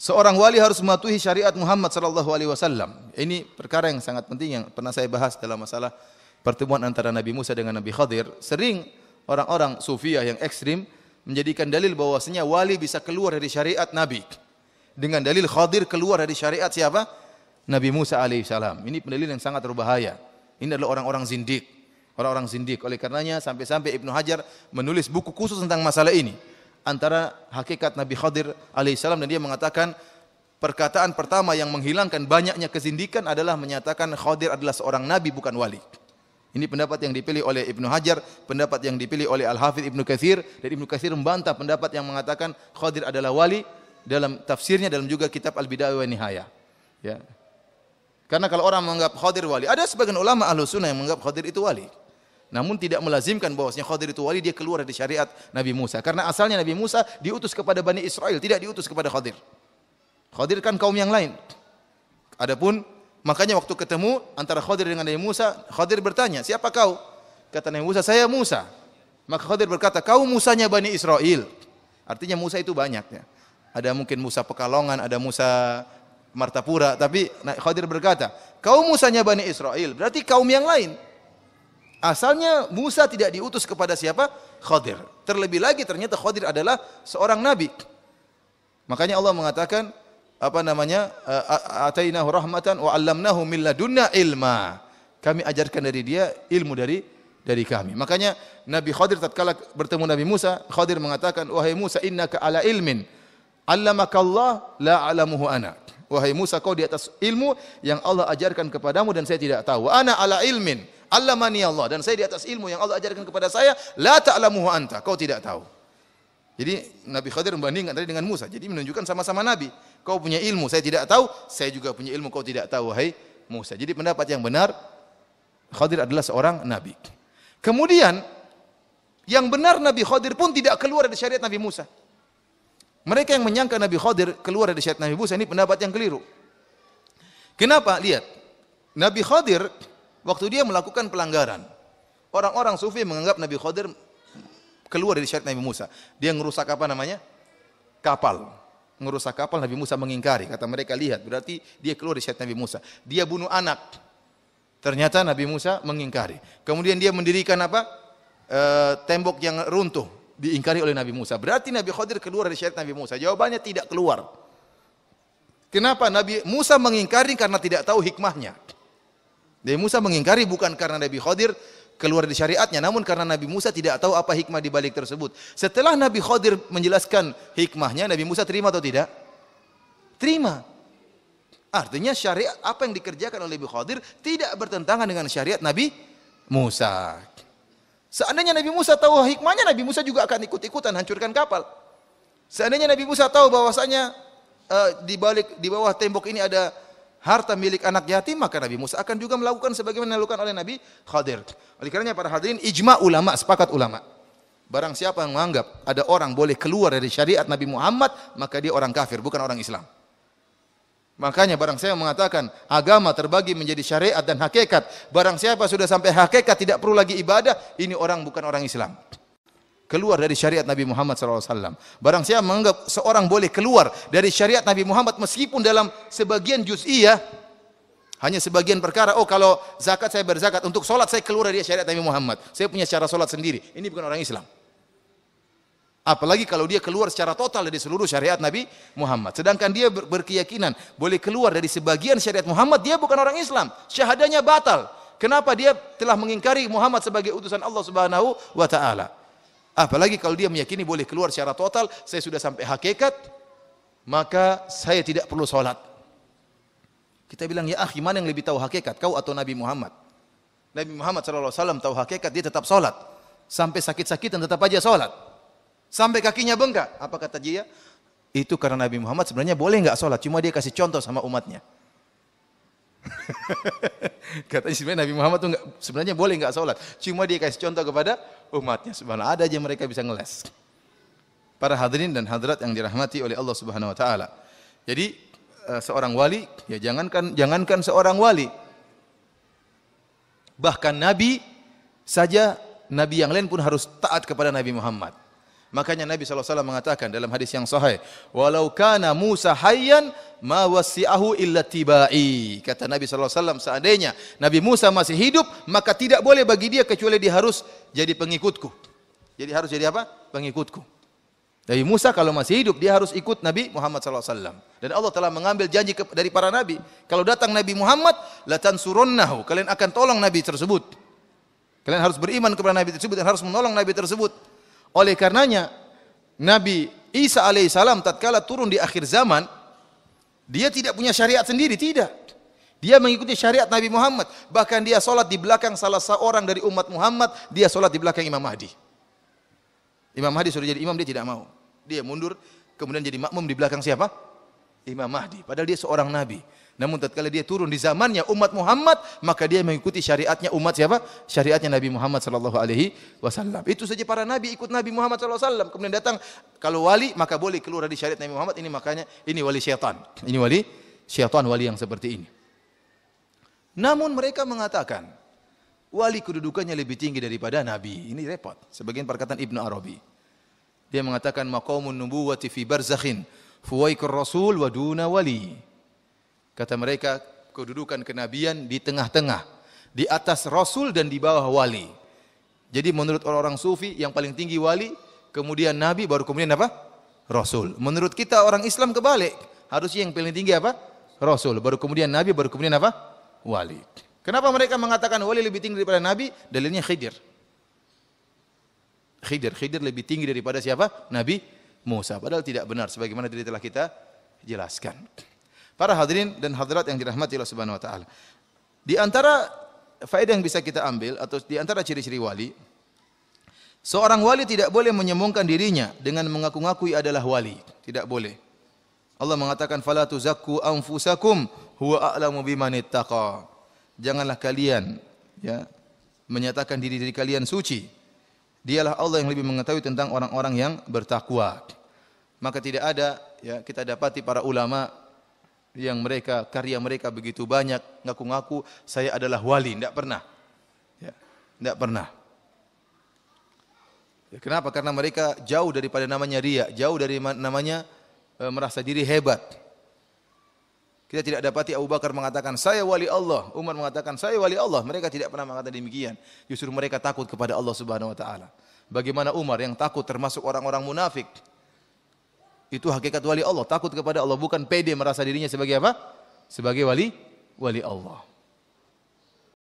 Seorang wali harus mematuhi syariat Muhammad sallallahu alaihi wasallam. Ini perkara yang sangat penting yang pernah saya bahas dalam masalah pertemuan antara Nabi Musa dengan Nabi Khadir. Sering orang-orang sufiyah yang ekstrim menjadikan dalil bahwasanya wali bisa keluar dari syariat Nabi. Dengan dalil Khadir keluar dari syariat siapa? Nabi Musa alaihissalam. Ini pendalil yang sangat berbahaya. Ini adalah orang-orang zindik. Orang-orang zindik. Oleh karenanya sampai-sampai Ibnu Hajar menulis buku khusus tentang masalah ini. Antara hakikat Nabi Khadir alaihissalam, dan dia mengatakan perkataan pertama yang menghilangkan banyaknya kezindikan adalah menyatakan Khadir adalah seorang nabi bukan wali. Ini pendapat yang dipilih oleh Ibnu Hajar, pendapat yang dipilih oleh Al-Hafidz Ibnu Katsir, dan Ibnu Katsir membantah pendapat yang mengatakan Khadir adalah wali dalam tafsirnya, dalam juga kitab Al-Bidayah wa Nihayah. Ya. Karena kalau orang menganggap Khadir wali, ada sebagian ulama Ahlus Sunnah yang menganggap Khadir itu wali. Namun tidak melazimkan bahwasanya Khadir itu wali, dia keluar dari syariat Nabi Musa. Karena asalnya Nabi Musa diutus kepada Bani Israel, tidak diutus kepada Khadir. Khadir kan kaum yang lain. Adapun makanya waktu ketemu antara Khadir dengan Nabi Musa, Khadir bertanya, "Siapa kau?" Kata Nabi Musa, "Saya Musa." Maka Khadir berkata, "Kau Musanya Bani Israel." Artinya Musa itu banyak ya. Ada mungkin Musa Pekalongan, ada Musa Martapura, tapi Khadir berkata, "Kau Musanya Bani Israel." Berarti kaum yang lain. Asalnya Musa tidak diutus kepada siapa? Khadir. Terlebih lagi ternyata Khadir adalah seorang nabi. Makanya Allah mengatakan atainahu rahmatan wa 'allamnahu min ladunna ilma. Kami ajarkan dari dia ilmu dari kami. Makanya Nabi Khadir tatkala bertemu Nabi Musa, Khadir mengatakan, "Wahai Musa, innaka ala ilmin 'allamakallah la 'alamuhu ana." Wahai Musa, kau di atas ilmu yang Allah ajarkan kepadamu dan saya tidak tahu. Ana ala ilmin 'allamani Allah, dan saya di atas ilmu yang Allah ajarkan kepada saya, la ta'lamuhu anta, kau tidak tahu. Jadi Nabi Khadir membandingkan tadi dengan Musa. Jadi menunjukkan sama-sama nabi. Kau punya ilmu, saya tidak tahu, saya juga punya ilmu, kau tidak tahu wahai Musa. Jadi pendapat yang benar, Khadir adalah seorang nabi. Kemudian yang benar Nabi Khadir pun tidak keluar dari syariat Nabi Musa. Mereka yang menyangka Nabi Khadir keluar dari syariat Nabi Musa, ini pendapat yang keliru. Kenapa? Lihat. Nabi Khadir waktu dia melakukan pelanggaran, orang-orang sufi menganggap Nabi Khadir keluar dari syariat Nabi Musa. Dia ngerusak apa namanya? Kapal. Ngerusak kapal, Nabi Musa mengingkari. Kata mereka, lihat, berarti dia keluar dari syariat Nabi Musa. Dia bunuh anak. Ternyata Nabi Musa mengingkari. Kemudian dia mendirikan apa? Tembok yang runtuh. Diingkari oleh Nabi Musa. Berarti Nabi Khadir keluar dari syariat Nabi Musa. Jawabannya tidak keluar. Kenapa? Nabi Musa mengingkari karena tidak tahu hikmahnya. Nabi Musa mengingkari bukan karena Nabi Khadir keluar dari syariatnya, namun karena Nabi Musa tidak tahu apa hikmah di balik tersebut. Setelah Nabi Khadir menjelaskan hikmahnya, Nabi Musa terima atau tidak? Terima. Artinya syariat apa yang dikerjakan oleh Nabi Khadir tidak bertentangan dengan syariat Nabi Musa. Seandainya Nabi Musa tahu hikmahnya, Nabi Musa juga akan ikut-ikutan hancurkan kapal. Seandainya Nabi Musa tahu bahwasanya di bawah tembok ini ada harta milik anak yatim, maka Nabi Musa akan juga melakukan sebagaimana dilakukan oleh Nabi Khadir. Oleh karenanya para hadirin, ijma ulama, sepakat ulama. Barang siapa yang menganggap ada orang boleh keluar dari syariat Nabi Muhammad, maka dia orang kafir, bukan orang Islam. Makanya barang siapa mengatakan agama terbagi menjadi syariat dan hakikat, barang siapa sudah sampai hakikat tidak perlu lagi ibadah, ini orang bukan orang Islam. Keluar dari syariat Nabi Muhammad SAW. Barang siapa menganggap seorang boleh keluar dari syariat Nabi Muhammad meskipun dalam sebagian juz'iyah, hanya sebagian perkara, oh kalau zakat saya berzakat, untuk solat saya keluar dari syariat Nabi Muhammad, saya punya cara solat sendiri, ini bukan orang Islam. Apalagi kalau dia keluar secara total dari seluruh syariat Nabi Muhammad. Sedangkan dia berkeyakinan boleh keluar dari sebagian syariat Muhammad, dia bukan orang Islam. Syahadanya batal. Kenapa? Dia telah mengingkari Muhammad sebagai utusan Allah Subhanahu wa taala. Apalagi kalau dia meyakini boleh keluar secara total, saya sudah sampai hakikat, maka saya tidak perlu sholat. Kita bilang, ya akhi, mana yang lebih tahu hakikat, kau atau Nabi Muhammad? Nabi Muhammad SAW tahu hakikat, dia tetap sholat. Sampai sakit-sakitan tetap aja sholat. Sampai kakinya bengkak. Apa kata dia? Itu karena Nabi Muhammad sebenarnya boleh enggak sholat, cuma dia kasih contoh sama umatnya. Katanya sebenarnya Nabi Muhammad tuh sebenarnya boleh enggak sholat, cuma dia kasih contoh kepada umatnya. Subhanallah, ada aja mereka bisa ngeles. Para hadirin dan hadirat yang dirahmati oleh Allah Subhanahu wa taala. Jadi seorang wali, ya jangankan seorang wali, bahkan nabi saja, nabi yang lain pun harus taat kepada Nabi Muhammad. Makanya Nabi SAW mengatakan dalam hadis yang sahih, walau kana Musa hayyan ma wasi'ahu illa tibai. Kata Nabi SAW, seandainya Nabi Musa masih hidup, maka tidak boleh bagi dia kecuali dia harus jadi pengikutku. Jadi harus jadi apa? Pengikutku. Nabi Musa kalau masih hidup, dia harus ikut Nabi Muhammad SAW. Dan Allah telah mengambil janji dari para Nabi. Kalau datang Nabi Muhammad, la tansurunnahu. Kalian akan tolong Nabi tersebut. Kalian harus beriman kepada Nabi tersebut dan harus menolong Nabi tersebut. Oleh karenanya, Nabi Isa alaihissalam tatkala turun di akhir zaman, dia tidak punya syariat sendiri, tidak. Dia mengikuti syariat Nabi Muhammad. Bahkan dia solat di belakang salah seorang dari umat Muhammad, dia solat di belakang Imam Mahdi. Imam Mahdi sudah jadi imam, dia tidak mau. Dia mundur, kemudian jadi makmum di belakang siapa? Imam Mahdi. Padahal dia seorang Nabi. Namun tatkala dia turun di zamannya umat Muhammad, maka dia mengikuti syariatnya umat siapa? Syariatnya Nabi Muhammad sallallahu alaihi wasallam. Itu saja para nabi ikut Nabi Muhammad sallallahu alaihi wasallam. Kemudian datang kalau wali maka boleh keluar dari syariat Nabi Muhammad. Ini makanya ini wali syaitan. Ini wali syaitan, wali yang seperti ini. Namun mereka mengatakan wali kedudukannya lebih tinggi daripada nabi. Ini repot. Sebagian perkataan Ibnu Arabi. Dia mengatakan maqamun nubuwati fi barzakhin fuwaikur rasul wa duna wali. Kata mereka, kedudukan kenabian di tengah-tengah, di atas rasul dan di bawah wali. Jadi menurut orang-orang sufi yang paling tinggi wali, kemudian nabi, baru kemudian apa? Rasul. Menurut kita orang Islam kebalik, harusnya yang paling tinggi apa? Rasul, baru kemudian nabi, baru kemudian apa? Wali. Kenapa mereka mengatakan wali lebih tinggi daripada nabi? Dalilnya Khidir. Khidir lebih tinggi daripada siapa? Nabi Musa. Padahal tidak benar, sebagaimana tadi telah kita jelaskan. Para hadirin dan hadirat yang dirahmati Allah Subhanahu wa taala. Di antara faedah yang bisa kita ambil atau di antara ciri-ciri wali, seorang wali tidak boleh menyombongkan dirinya dengan mengaku-ngakui adalah wali. Tidak boleh. Allah mengatakan fala tuzakku anfusakum huwa a'lamu biman ittaqa. Janganlah kalian menyatakan diri kalian suci. Dialah Allah yang lebih mengetahui tentang orang-orang yang bertakwa. Maka tidak ada kita dapati para ulama yang karya mereka begitu banyak, ngaku-ngaku saya adalah wali, tidak pernah. Tidak pernah. Kenapa? Karena mereka jauh daripada namanya riya, jauh dari namanya merasa diri hebat. Kita tidak dapati Abu Bakar mengatakan saya wali Allah, Umar mengatakan saya wali Allah. Mereka tidak pernah mengatakan demikian. Justru mereka takut kepada Allah Subhanahu wa taala. Bagaimana Umar yang takut termasuk orang-orang munafik? Itu hakikat wali Allah, takut kepada Allah, bukan pede merasa dirinya sebagai apa? Sebagai wali Allah.